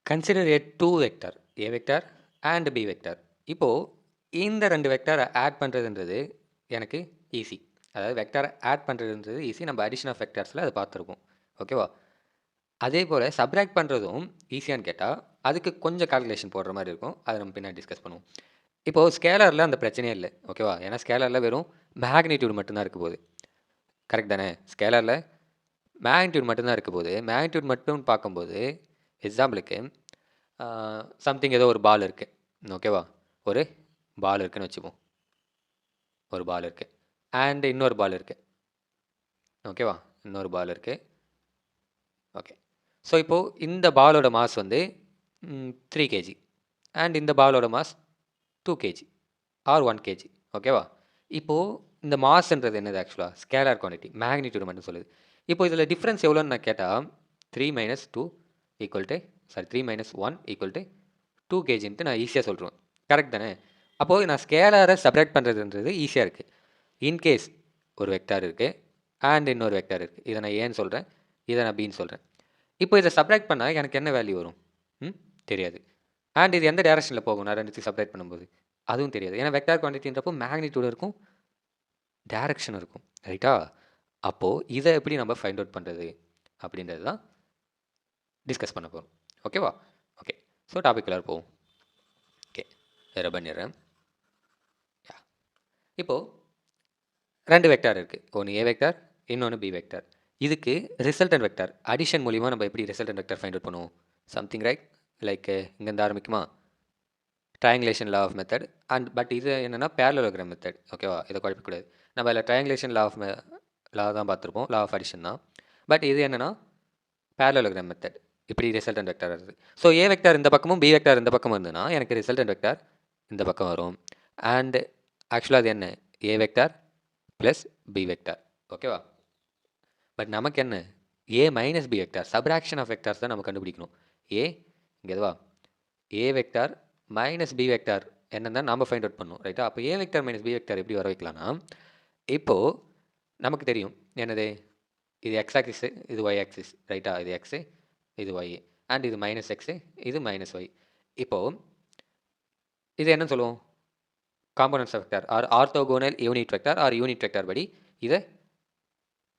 Consider a 2 vector a vector and b vector. இப்போது இந்த 2 வெக்டாரை ஆட் பண்ணுறதுன்றது எனக்கு ஈஸி. அதாவது வெக்டாரை ஆட் பண்ணுறதுன்றது ஈஸி. நம்ம அடிஷன் ஆஃப் வெக்டார்ஸில் அதை பார்த்துருப்போம். ஓகேவா? அதே போல் சப்ராக்ட் பண்ணுறதும் ஈஸியான்னு கேட்டால் அதுக்கு கொஞ்சம் கால்குலேஷன் போடுற மாதிரி இருக்கும். அதை நம்ம பின்னாடி டிஸ்கஸ் பண்ணுவோம். இப்போது ஸ்கேலரில் அந்த பிரச்சனையே இல்லை. ஓகேவா? ஏன்னா ஸ்கேலரில் வெறும் மேக்னிடியூட் மட்டும்தான் இருக்க போகுது. கரெக்ட் தானே? ஸ்கேலரில் மேக்னிடியூட் மட்டும்தான் இருக்க போகுது. மேக்னிடியூட் மட்டும் பார்க்கும்போது எக்ஸாம்பிளுக்கு சம்திங் ஏதோ ஒரு பால் இருக்குது. ஓகேவா? ஒரு பால் இருக்குன்னு வச்சுப்போம். ஒரு பால் இருக்குது அண்ட் இன்னொரு பால் இருக்குது. ஓகேவா? இன்னொரு பால் இருக்குது. ஓகே. ஸோ இப்போது இந்த பாலோட மாஸ் வந்து 3 கேஜி அண்ட் இந்த பாலோட மாஸ் 2 கேஜி ஆர் 1 கேஜி. ஓகேவா? இப்போது இந்த மாஸ்ன்றது என்னது? ஆக்சுவலாக ஸ்கேலார் குவான்டிட்டி, மேக்னிடியூட் மட்டும் சொல்லுது. இப்போ இதில் டிஃப்ரென்ஸ் எவ்வளோன்னு நான் கேட்டால் 3 - 2 ஈக்குவல் டு 3 - 1 ஈக்குவல் டு 2 கேஜின்ட்டு நான் ஈஸியாக சொல்கிறேன். கரெக்ட் தானே? அப்போது நான் ஸ்கேலாரை செப்பரேட் பண்ணுறதுன்றது ஈஸியாக இருக்குது. இன்கேஸ் ஒரு வெக்டார் இருக்குது அண்ட் இன்னொரு வெக்டார் இருக்குது. இதை நான் ஏன்னு சொல்கிறேன், இதை நான் பின்னு சொல்கிறேன். இப்போ இதை சப்ராக்ட் பண்ணால் எனக்கு என்ன வேல்யூ வரும்? தெரியாது. அண்ட் இது எந்த டேரக்ஷனில் போகும் நான் ரெண்டுத்தையும் செப்பரேட் பண்ணும்போது? அதுவும் தெரியாது. ஏன்னா வெக்டார் குவான்டிட்டின்றப்போ மேக்னிடியூட் இருக்கும், டேரக்ஷன் இருக்கும். ரைட்டா? அப்போது இதை எப்படி நம்ம ஃபைண்ட் அவுட் பண்ணுறது அப்படின்றது தான் டிஸ்கஸ் பண்ண போகிறோம். ஓகேவா? ஓகே. ஸோ டாபிக் கலர் போவோம். ஓகே, வேறு பண்ணிடுறேன். இப்போது 2 வெக்டார் இருக்குது. ஒன்று ஏ வெக்டார், இன்னொன்று பி வெக்டார். இதுக்கு ரிசல்டன்ட் வெக்டார் அடிஷன் மூலிமா நம்ம எப்படி ரிசல்டன்ட் வெக்டார் ஃபைண்ட் அவுட் பண்ணுவோம்? சம்திங் ரைட் லைக் இங்கேருந்து ஆரம்பிக்குமா? Triangulation law of method and but இது என்னென்னா பேரலோகிராம் மெத்தட். ஓகேவா? இதை குழப்பக்கூடாது. நம்ம அதில் ட்ரையாங்குலேஷன் லா தான் பார்த்துருப்போம், லா ஆஃப் அடிஷன் தான். பட் இது என்னென்னா பேரலோகிராம் மெத்தட். இப்படி ரிசல்டன்ட் வெக்டார் வருது. ஸோ ஏ வெக்டார் இந்த பக்கமும் பி வெக்டார் இந்த பக்கம் இருந்ததுன்னா எனக்கு ரிசல்டன்ட் வெக்டார் இந்த பக்கம் வரும். அண்ட் ஆக்சுவலாக அது என்ன? A vector plus B vector. ஓகேவா? பட் நமக்கு என்ன? A minus B vector, subtraction of vectors தான் நம்ம கண்டுபிடிக்கணும். ஏ இங்கே எதுவா? A vector minus B vector என்னன்னு தான் நாம் ஃபைண்ட் அவுட் பண்ணணும். ரைட்டா? அப்போ A vector minus B vector எப்படி வர வைக்கலாம்னா, இப்போது நமக்கு தெரியும் என்னது? இது எக்ஸ் ஆக்சிஸு, இது ஒய் ஆக்சிஸ். ரைட்டா? இது எக்ஸு, இது ஒய் அண்ட் இது மைனஸ் எக்ஸு, இது மைனஸ் ஒய். இப்போது இது என்னன்னு சொல்லுவோம்? Components of vector are orthogonal unit vector are unit vector படி இதை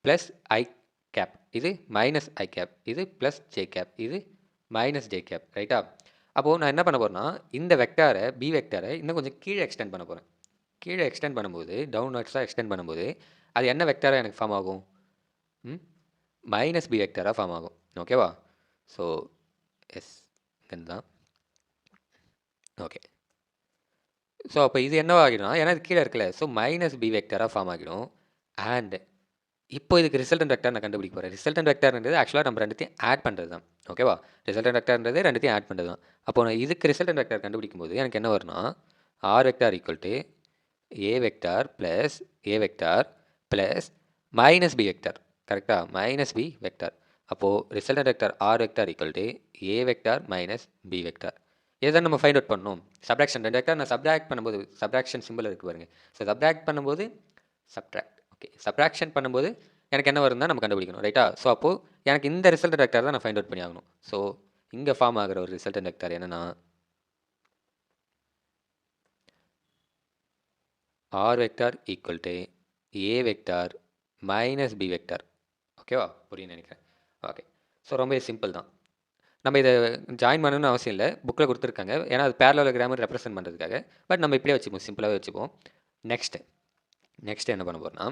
ப்ளஸ் ஐ கேப், இது மைனஸ் ஐ கேப், இது ப்ளஸ் ஜே கேப், இது மைனஸ் ஜே கேப். ரைட்டா? அப்போது நான் என்ன பண்ண போகிறேன்னா இந்த வெக்டாரை பி வெக்டாரை இன்னும் கொஞ்சம் கீழே எக்ஸ்டெண்ட் பண்ண போகிறேன். கீழே எக்ஸ்டெண்ட் பண்ணும்போது டவுன்வர்ட்ஸாக எக்ஸ்டெண்ட் பண்ணும்போது அது என்ன வெக்டாராக எனக்கு ஃபார்ம் ஆகும்? மைனஸ் பி வெக்டாராக ஃபார்ம் ஆகும். ஓகேவா? ஸோ எஸ் தான். ஓகே. ஸோ அப்போ இது என்னவாகிடும்? ஏன்னா இது கீழே இருக்குல்ல, ஸோ மைனஸ் பி வெக்டாராக ஃபார்ம் ஆகிடும். அண்ட் இப்போ இதுக்கு ரிசல்டன்ட் வெக்டார் நான் கண்டுபிடிக்க போகிறேன். ரிசல்டன்ட் வெக்டார்ன்றது ஆக்சுவலாக நம்ம ரெண்டுத்தையும் ஆட் பண்ணுறது தான். ஓகேவா? ரிசல்டன்ட் வெக்டார்ன்றது ரெண்டுத்தையும் ஆட் பண்ணுறது தான். அப்போ நான் இதுக்கு ரிசல்டன்ட் வெக்டார் கண்டுபிடிக்கும் போது எனக்கு என்ன வரும்னா R vector equal to A vector plus A vector plus minus B vector. கரெக்டாக? Minus B vector. அப்போது resultant vector R vector equal to A vector minus B vector. இதை நம்ம ஃபைண்ட் அவுட் பண்ணணும். சப்ராக்ஷன் 2 வெக்டார் நான் subtract பண்ணும்போது subtraction simple இருக்குது பாருங்க. So subtract பண்ணும்போது சப்ராக்ட். ஓகே, சப்ராக்ஷன் பண்ணும்போது எனக்கு என்ன வரும் தான் நம்ம கண்டுபிடிக்கணும். ரைட்டா? ஸோ அப்போது எனக்கு இந்த ரிசல்டன்ட் வெக்டார் தான் நான் ஃபைண்ட் அவுட் பண்ணி ஆகணும். ஸோ இங்கே ஃபார்ம் ஆகிற ஒரு ரிசல்டன்ட் வெக்டார் என்னென்னா R vector equal to A vector minus B vector. ஓகேவா? புரியுன்னு நினைக்கிறேன். ஓகே. ஸோ ரொம்ப சிம்பிள் தான். நம்ம இதை ஜாயின் பண்ணணும்னு அவசியம் இல்லை, புக்கில் கொடுத்துருக்காங்க. ஏன்னா அது பேரலோகிராம் ரெப்ரசென்ட் பண்ணுறதுக்காக. பட் நம்ம இப்படியே வச்சுப்போம், சிம்பிளாகவே வச்சுப்போம். நெக்ஸ்ட்டு என்ன பண்ண போகிறோம்னா,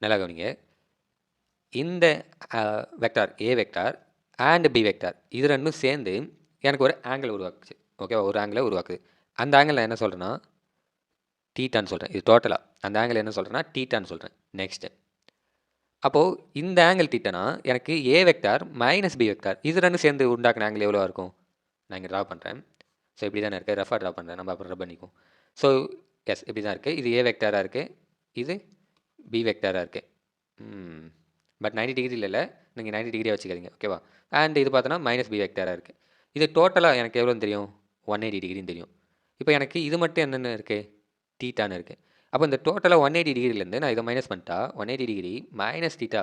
நல்லா கவனிங்க. இந்த vector A vector and B vector இது ரெண்டும் சேர்ந்து எனக்கு ஒரு ஆங்கிள் உருவாக்குச்சு. ஓகேவா? ஒரு ஆங்கிளை உருவாக்குது. அந்த ஆங்கிள் நான் என்ன சொல்கிறேன்னா டீட்டான்னு சொல்கிறேன். இது டோட்டலாக அந்த ஆங்கிள் என்ன சொல்கிறேன்னா டீட்டான்னு சொல்கிறேன். நெக்ஸ்ட்டு அப்போது இந்த ஆங்கிள் டீட்டானா எனக்கு ஏ வெக்டார் மைனஸ் பி வெக்டார் இது ரெண்டும் சேர்ந்து உண்டாக்குன ஆங்கிள் எவ்வளோ இருக்கும்? நான் இங்கே ட்ரா பண்ணுறேன். ஸோ இப்படி தானே இருக்குது, ரஃபாக ட்ரா பண்ணுறேன், நம்ம அப்புறம் ரப் பண்ணிக்குவோம். ஸோ எஸ் இப்படி தான் இருக்குது. இது ஏ வெக்டாராக இருக்குது, இது பி வெக்டாராக இருக்குது. பட் 90 டிகிரி இல்லை, நீங்கள் 90 டிகிரியாக வச்சுக்காதீங்க. ஓகேவா? அண்ட் இது பார்த்தோன்னா மைனஸ் பி வெக்டாராக இருக்குது. இது டோட்டலாக எனக்கு எவ்வளோன்னு தெரியும்? 180 டிகிரின்னு தெரியும். இப்போ எனக்கு இது மட்டும் என்னென்ன இருக்குது? டீட்டான்னு இருக்குது. அப்போ இந்த டோட்டலாக 180 டிகிரிலேருந்து நான் இதை மைனஸ் பண்ணிட்டா 180 degree minus theta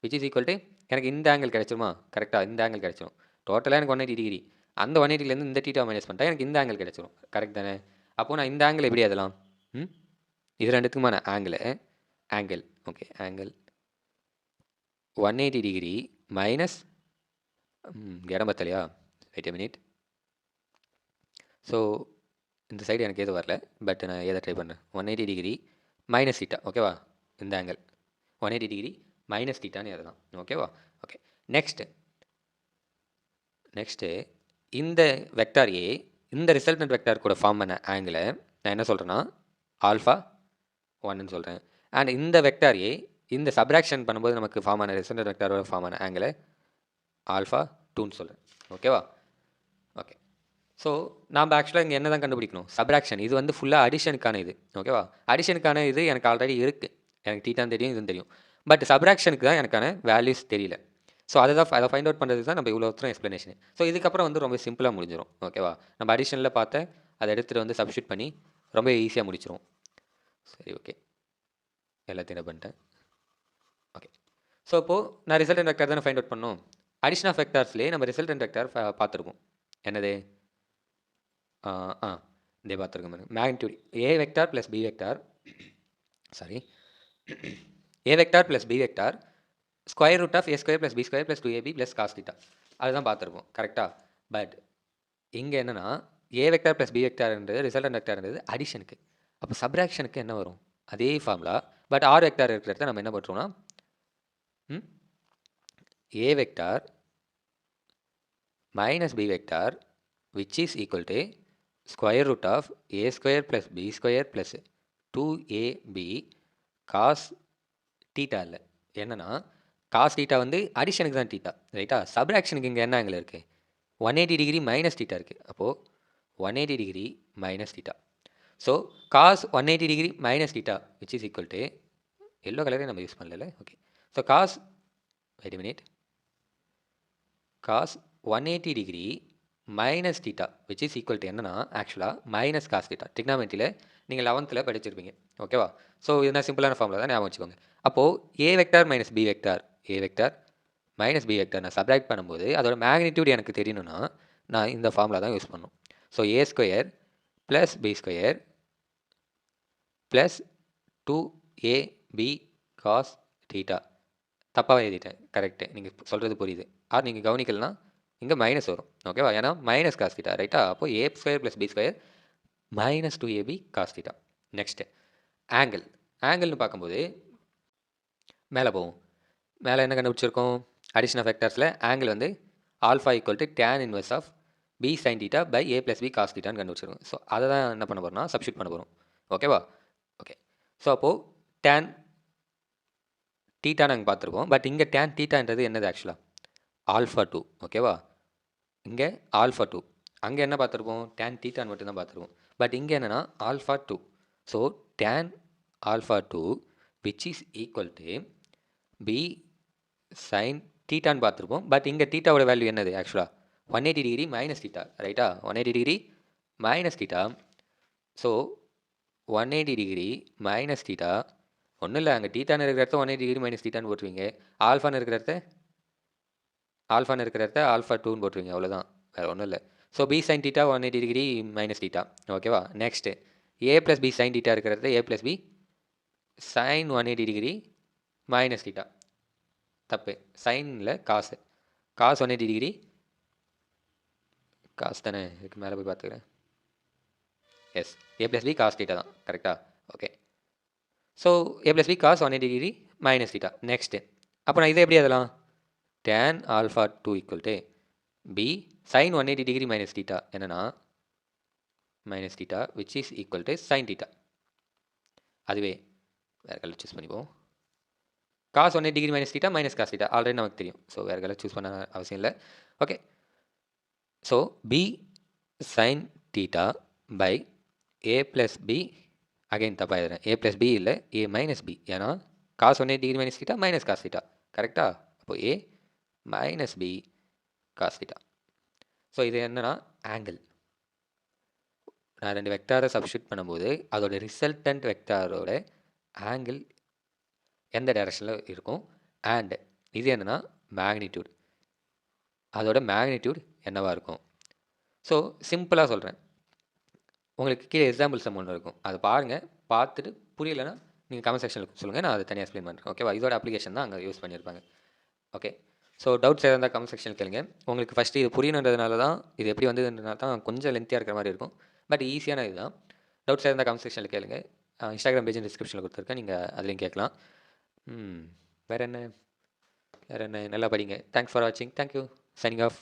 which is equal to எனக்கு இந்த ஆங்கிள் கிடச்சிருமா? கரெக்டாக இந்த ஆங்கிள் கிடச்சிரும். டோட்டலாக எனக்கு 180 டிகிரி. அந்த 180லேருந்து இந்த தீட்டாவை மைனஸ் பண்ணிட்டா எனக்கு இந்த ஆங்கிள் கிடச்சிரும். கரெக்ட் தானே? அப்போது நான் இந்த ஆங்கிள் எப்படி எழுதலாம்? இது ரெண்டுத்துக்குமான angle okay angle 180 degree minus இடம் பத்தலையா? Wait a minute. ஸோ இந்த சைடு எனக்கு எதுவும் வரல, பட் நான் எதை ட்ரை பண்ணுறேன். 180 டிகிரி மைனஸ் தீட்டா ஓகேவா? இந்த ஆங்கிள் 180 டிகிரி மைனஸ் தீட்டான்னு எழுதலாம் ஓகேவா? ஓகே நெக்ஸ்ட்டு இந்த வெக்டார் ஏ இந்த ரிசல்டன்ட் வெக்டார் கூட ஃபார்ம் பண்ண ஆங்கிளை நான் என்ன சொல்கிறேன்னா ஆல்ஃபா 1ன்னு சொல்கிறேன். அண்ட் இந்த வெக்டார் ஏ இந்த சப்ராக்ஷன் பண்ணும்போது நமக்கு ஃபார்ம் ஆன ரிசல்டன்ட் வெக்டாரோட ஃபார்ம் ஆன ஆங்கிளை ஆல்ஃபா 2ன்னு சொல்கிறேன் ஓகேவா? ஓகே ஸோ நாம் ஆக்சுவலாக இங்கே என்ன தான் கண்டுபிடிக்கணும்? சப்ராக்ஷன். இது வந்து ஃபுல்லாக அடிஷனுக்கான இது ஓகேவா? அடிஷனுக்கான இது எனக்கு ஆல்ரெடி இருக்குது, எனக்கு தீட்டான்னு தெரியும், இதுன்னு தெரியும். பட் சப்ராக்ஷனுக்கு தான் எனக்கான வேல்யூஸ் தெரியல. ஸோ அதை ஃபைண்ட் அவுட் பண்ணுறது தான் நம்ம இவ்வளோ தூரம் எக்ஸ்ப்ளனேஷன். ஸோ இதுக்கப்புறம் வந்து ரொம்ப சிம்பிளாக முடிஞ்சிடும் ஓகேவா? நம்ம அடிஷனில் பார்த்து அதை எடுத்துகிட்டு வந்து சப்ஸ்டியூட் பண்ணி ரொம்ப ஈஸியாக முடிச்சிடும். சரி ஓகே, எல்லாத்தையும் என்ன பண்ணிட்டேன். ஓகே ஸோ இப்போது நான் ரிசல்டன்ட் வெக்டார் தானே ஃபைண்ட் அவுட் பண்ணோம். அடிஷன் ஆஃப் வெக்டார்ஸ்லேயே நம்ம ரிசல்டன்ட் வெக்டார் பார்த்துருக்கோம். என்னது? இதே பார்த்துருக்கோம் பாருங்க. Magnitude A vector plus B vector sorry A vector plus B vector square root of A square plus B square plus 2ab plus cos theta. அதுதான் பார்த்துருப்போம் கரெக்டாக. பட் இங்கே என்னென்னா ஏ வெக்டார் ப்ளஸ் பி வெக்டார்ன்றது ரிசல்டன்ட் வெக்டார்ன்றது அடிஷனுக்கு. அப்போ சப்ராக்ஷனுக்கு என்ன வரும்? அதே ஃபார்முலா. பட் ஆர் வெக்டார் இருக்கிறத நம்ம என்ன பண்ணுறோம்னா A vector minus B vector which is equal to square root of A square plus B square plus 2ab cos theta. இல்லை என்னென்னா காஸ் தீட்டா வந்து அடிஷனுக்கு தான் தீட்டா ரைட்டா? சப்ராக்ஷனுக்கு இங்கே என்ன ஆங்கிள் இருக்குது? 180 டிகிரி மைனஸ் தீட்டா இருக்குது. அப்போது 180 degree minus theta. So cos 180 degree minus theta which is equal to yellow கலரே நம்ம யூஸ் பண்ணல. Okay so cos wait minute cos 180 degree minus theta which is equal to என்னன்னா ஆக்சுவலாக minus cos theta. டிக்னாமெட்ரியில் நீங்கள் 11th படிச்சிருப்பீங்க ஓகேவா? So இதுனா சிம்பிளான ஃபார்முலா தான், ஞாபகம் வச்சுக்கோங்க. அப்போது ஏ vector minus B vector A vector minus B vector நான் சப்ராக்ட் பண்ணும்போது அதோட மேக்னிடியூட் எனக்கு தெரியணும்னா நான் இந்த ஃபார்முலா தான் யூஸ் பண்ணணும். So A square plus B square plus 2ab cos theta. தப்பாக எழுதிட்டேன், கரெக்டு, நீங்கள் சொல்கிறது புரியுது. ஆர் நீங்கள் கவனிக்கலனா இங்கே மைனஸ் வரும் ஓகேவா? ஏன்னா மைனஸ் காஸ் தீட்டா ரைட்டா? அப்போ A square plus B square minus 2ab cos theta. Next ஆங்கிள்னு பார்க்கும்போது மேலே போவோம். மேலே என்ன கண்டுபிடிச்சிருக்கோம்? அடிஷன் ஆஃப் வெக்டார்ஸில் ஆங்கிள் வந்து alpha equal to tan inverse of B sine theta by A plus B cos தீட்டான்னு கண்டுபிடிச்சிருக்கோம். ஸோ அதை தான் என்ன பண்ண போகிறோம்னா சப்ஸ்டியூட் பண்ண போகிறோம் ஓகேவா? ஓகே ஸோ அப்போது டேன் தீட்டா நாங்கள் பார்த்துருக்கோம். பட் இங்கே டேன் தீட்டான்றது என்னது? ஆக்சுவலாக ஆல்ஃபா 2 ஓகேவா? இங்கே ஆல்ஃபா 2. அங்கே என்ன பார்த்துருப்போம்? டேன் தீட்டான்னு மட்டும் தான் பார்த்துருப்போம். பட் இங்கே என்னென்னா alpha 2. So tan alpha 2 which is equal to B sine தீட்டான்னு பார்த்துருப்போம். பட் இங்கே தீட்டாவோட வேல்யூ என்னது? ஆக்சுவலாக 180 டிகிரி மைனஸ் தீட்டா ரைட்டா? 180 degree minus theta. So 180 degree minus theta ஒன்றும் இல்லை, அங்கே தீட்டான்னு இருக்கிற இடத்த 180 டிகிரி மைனஸ் தீட்டான்னு போட்டுருவீங்க. ஆல்ஃபான்னு இருக்கிற இடத்த ஆல்ஃபா 2ன்னு போட்டுருவீங்க, அவ்வளோதான், வேறு ஒன்றும் இல்லை. So B sine theta 180 degree minus theta ஓகேவா? Next A plus B sine theta இருக்கிறத A plus B sine 180 degree minus theta. தப்பு, சைனில் காசு 180 டிகிரி காசு தானே, இதுக்கு மேலே போய் பார்த்துக்கிறேன். Yes, A plus B cos theta தான் கரெக்டாக? Okay so A plus B cos 180 degree minus theta. Next அப்போ நான் இதை எப்படி அதெல்லாம் tan alpha 2 equal to b sin 180 degree minus theta என்னன்னா minus theta which is equal to sin theta. அதுவே வேறு கலர் சூஸ் பண்ணிப்போம். cos 180 degree minus theta minus cos theta already நமக்கு தெரியும். ஸோ வேறு கலர் சூஸ் பண்ண அவசியம் இல்லை. Okay so b sin theta by a plus b again தப்பாக எழுதுறேன். a plus b இல்லை, a minus b. ஏன்னா cos 180 degree minus theta minus cos theta கரெக்டா? அப்போ a minus B cos theta. So இது என்னன்னா ஆங்கிள். நான் ரெண்டு வெக்டாரை சப்ஸ்டியூட் பண்ணும்போது அதோட ரிசல்டன்ட் வெக்டாரோட ஆங்கிள் எந்த டைரக்ஷனில் இருக்கும். இது என்னென்னா மேக்னிடியூட். அதோட மேக்னிடியூட் என்னவாக இருக்கும்? ஸோ சிம்பிளாக சொல்கிறேன். உங்களுக்கு கீழே எக்ஸாம்பிள் சம் ஒன்று இருக்கும். அதை பாருங்கள். பார்த்துட்டு புரியலைன்னா நீங்கள் கமெண்ட் செக்ஷனில் சொல்லுங்கள். நான் அதை தனியாக எக்ஸ்பிளைன் பண்ணுறேன். ஓகேவா? இதோட அப்ளிகேஷன் தான் அங்கே யூஸ் பண்ணியிருப்பாங்க. ஓகே. ஸோ டவுட்ஸ் எதாவது இருந்தால் கமெண்ட் செக்ஷனில் கேளுங்க. உங்களுக்கு ஃபஸ்ட்டு இது புரியணுன்றதுனால தான், இது எப்படி வந்ததுன்றதுனால தான் கொஞ்சம் லென்த்தியாக இருக்கிற மாதிரி இருக்கும். பட் ஈஸியான இதுதான். டவுட்ஸ் இருந்தால் கமெண்ட் செக்ஷனில் கேளுங்க. இன்ஸ்டாகிராம் பேஜ் டிஸ்கிரிப்ஷனில் கொடுத்துருக்கேன். நீங்கள் அதுலேயும் கேட்கலாம். வேறு என்ன வேறு என்ன நல்லா படிங்க. தேங்க்ஸ் ஃபார் வாட்சிங். தேங்க்யூ. Signing off.